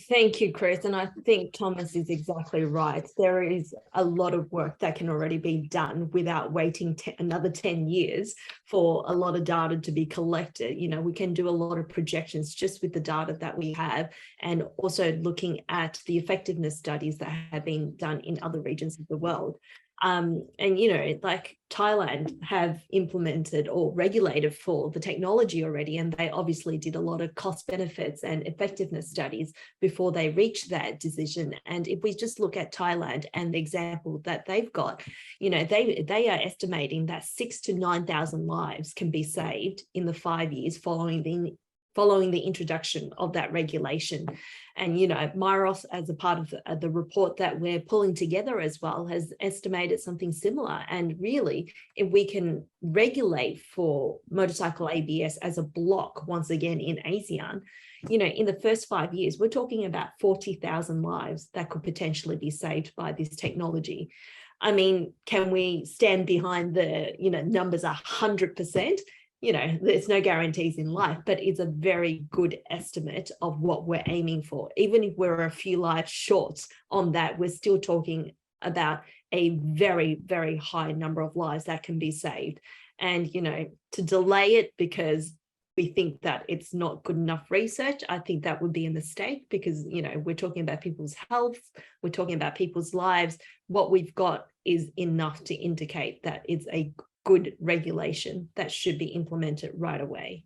Thank you, Chris. And I think Thomas is exactly right. There is a lot of work that can already be done without waiting another 10 years for a lot of data to be collected. You know, we can do a lot of projections just with the data that we have, and also looking at the effectiveness studies that have been done in other regions of the world. And, you know, like Thailand have implemented or regulated for the technology already, and they obviously did a lot of cost benefits and effectiveness studies before they reached that decision. And if we just look at Thailand and the example that they've got, you know, they are estimating that 6,000 to 9,000 lives can be saved in the 5 years following the introduction of that regulation. And, you know, MIROS, as a part of the report that we're pulling together as well, has estimated something similar. And really, if we can regulate for motorcycle ABS as a block, once again in ASEAN, you know, in the first 5 years, we're talking about 40,000 lives that could potentially be saved by this technology. I mean, can we stand behind the, you know, numbers 100%? You know, there's no guarantees in life, but it's a very good estimate of what we're aiming for. Even if we're a few lives short on that, we're still talking about a very, very high number of lives that can be saved. And, you know, to delay it because we think that it's not good enough research, I think that would be a mistake, because, you know, we're talking about people's health, we're talking about people's lives. What we've got is enough to indicate that it's a good regulation that should be implemented right away.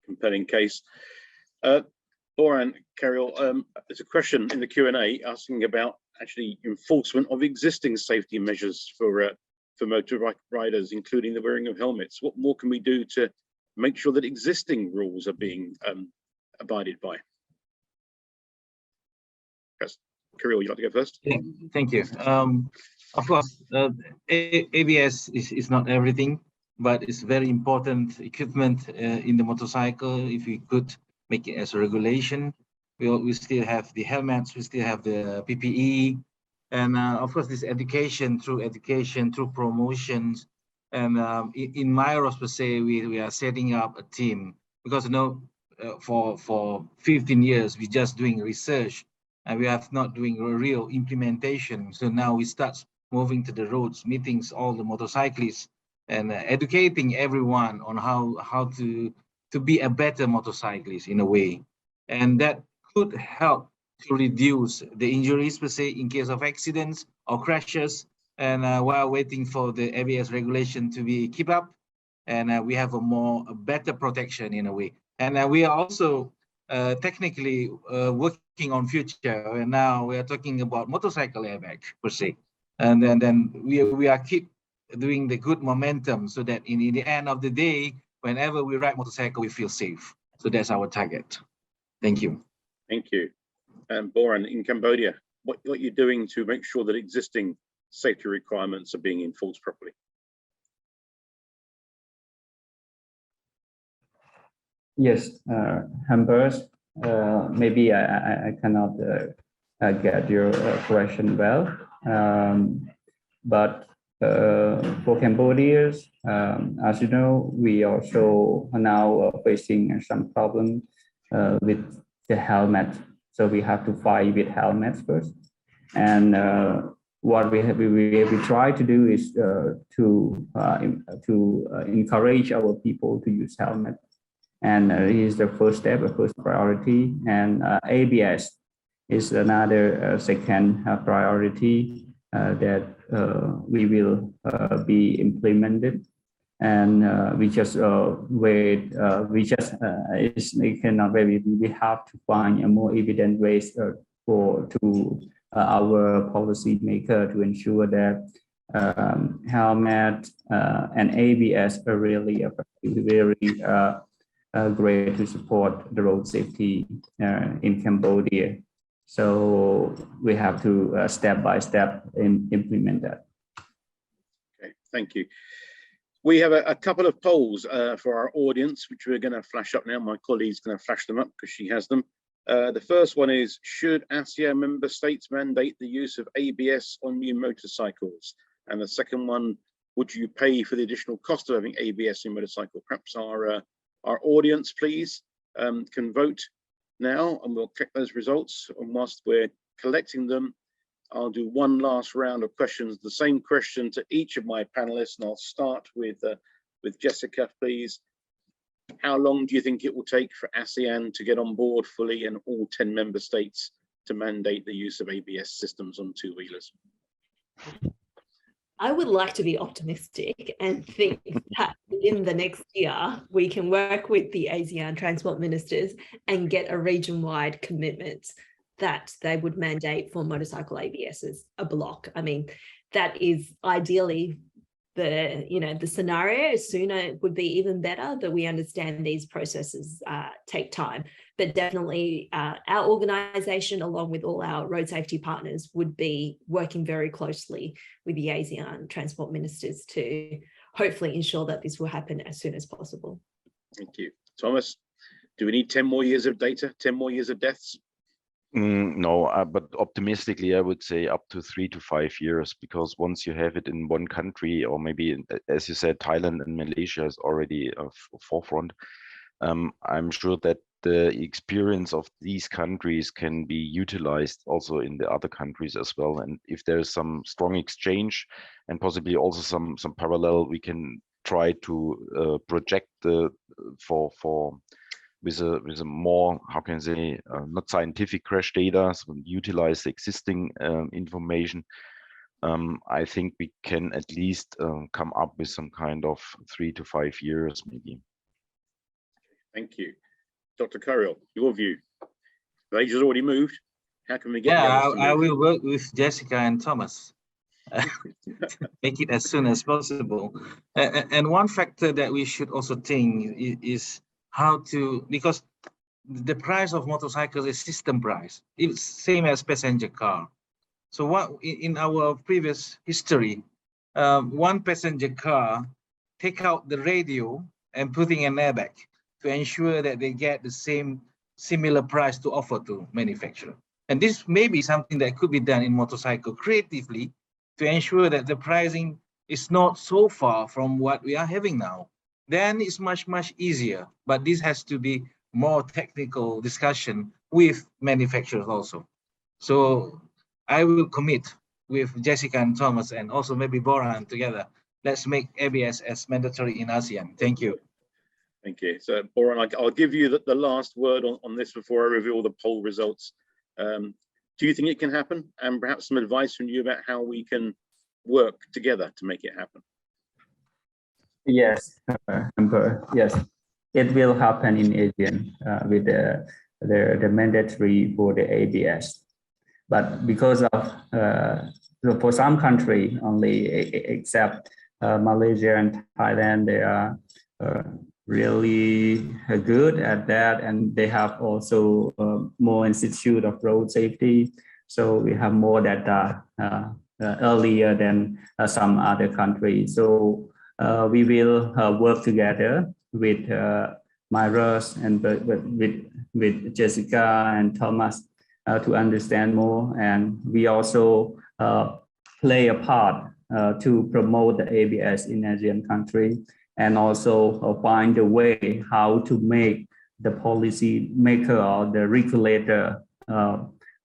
Compelling case. Boran, Carol, there's a question in the Q&A asking about actually enforcement of existing safety measures for motor riders, including the wearing of helmets. What more can we do to make sure that existing rules are being abided by? Yes. Carol, you'd like to go first? Thank you. Of course, ABS is not everything, but it's very important equipment in the motorcycle. If we could make it as a regulation, we still have the helmets, we still have the PPE, and of course this education, through promotions. And in MIROS per se, we are setting up a team, because, you know, for 15 years we're just doing research and we have not doing a real implementation. So now we start moving to the roads, meetings all the motorcyclists, and educating everyone on how to be a better motorcyclist in a way. And that could help to reduce the injuries per se in case of accidents or crashes. And while waiting for the ABS regulation to be keep up, and we have a better protection in a way. And we are also technically working on future, and now we are talking about motorcycle airbag per se. And then we are keep doing the good momentum, so that in the end of the day, whenever we ride motorcycle, we feel safe. So that's our target. Thank you. Thank you. And Boran, in Cambodia, what you're doing to make sure that existing safety requirements are being enforced properly? Yes, Humbers, maybe I cannot get your question well. But for Cambodia, as you know, we also are now facing some problem with the helmet. So we have to fight with helmets first. And what we try to do is to encourage our people to use helmet. And it is the first step, the first priority. And ABS is another second priority that we will be implemented. And we just wait. We cannot wait. We have to find a more evident ways to our policy maker to ensure that helmet and ABS are really very great to support the road safety in Cambodia. So we have to step by step implement that. Okay, thank you. We have a couple of polls for our audience, which we're going to flash up now. My colleague's going to flash them up because she has them. The first one is, should ASEAN member states mandate the use of ABS on new motorcycles? And the second one, would you pay for the additional cost of having ABS in motorcycle? Perhaps our audience, please, can vote now, and we'll check those results. And whilst we're collecting them, I'll do one last round of questions, the same question to each of my panelists, and I'll start with Jessica, please. How long do you think it will take for ASEAN to get on board fully and all 10 member states to mandate the use of ABS systems on two-wheelers? I would like to be optimistic and think that in the next year, we can work with the ASEAN transport ministers and get a region-wide commitment that they would mandate for motorcycle ABS as a block. I mean, that is ideally the scenario. Sooner it would be even better, but we understand these processes take time. But definitely our organisation, along with all our road safety partners, would be working very closely with the ASEAN transport ministers to hopefully ensure that this will happen as soon as possible. Thank you. Thomas, do we need 10 more years of data, 10 more years of deaths? No, but optimistically, I would say up to 3 to 5 years, because once you have it in one country, or maybe, as you said, Thailand and Malaysia is already a forefront. I'm sure that the experience of these countries can be utilized also in the other countries as well. And if there's some strong exchange and possibly also some parallel, we can try to project with a more, how can I say, not scientific crash data, so utilize the existing information. I think we can at least come up with some kind of 3 to 5 years, maybe. Thank you. Dr. Curiel, your view. The age has already moved. How can we get I will work with Jessica and Thomas. Make it as soon as possible. And one factor that we should also think is how to, because the price of motorcycles is system price. It's same as passenger car. So what in our previous history, one passenger car take out the radio and putting an airbag to ensure that they get the similar price to offer to manufacturer. And this may be something that could be done in motorcycle creatively to ensure that the pricing is not so far from what we are having now. Then it's much easier. But this has to be more technical discussion with manufacturers also. So I will commit with Jessica and Thomas, and also maybe Boran together. Let's make ABS as mandatory in ASEAN. Thank you. Thank you. So Boran, I'll give you the last word on this before I reveal the poll results. Do you think it can happen? And perhaps some advice from you about how we can work together to make it happen. Yes, yes, it will happen in ASEAN with the mandatory for the ABS. But because of for some country only, except Malaysia and Thailand, they are really good at that, and they have also more institute of road safety. So we have more data earlier than some other countries. So we will work together with Myros and with Jessica and Thomas to understand more. And we also play a part to promote the ABS in ASEAN country, and also find a way how to make the policy maker or the regulator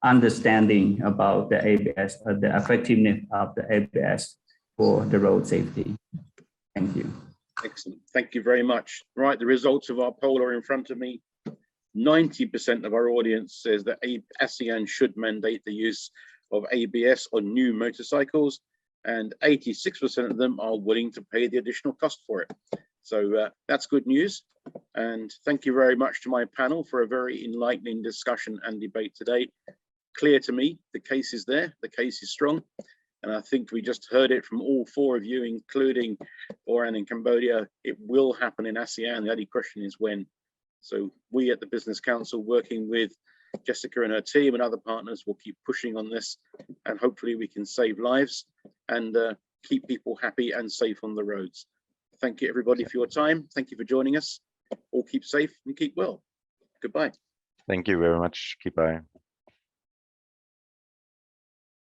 understanding about the ABS, the effectiveness of the ABS for the road safety. Thank you. Excellent. Thank you very much. Right, the results of our poll are in front of me. 90% of our audience says that ASEAN should mandate the use of ABS on new motorcycles, and 86% of them are willing to pay the additional cost for it. So that's good news. And thank you very much to my panel for a very enlightening discussion and debate today. Clear to me, the case is there, the case is strong. And I think we just heard it from all four of you, including Oran in Cambodia. It will happen in ASEAN. The only question is when. So we at the Business Council, working with Jessica and her team and other partners, will keep pushing on this, and hopefully we can save lives and keep people happy and safe on the roads. Thank you everybody for your time. Thank you for joining us. All keep safe and keep well. Goodbye. Thank you very much. Goodbye.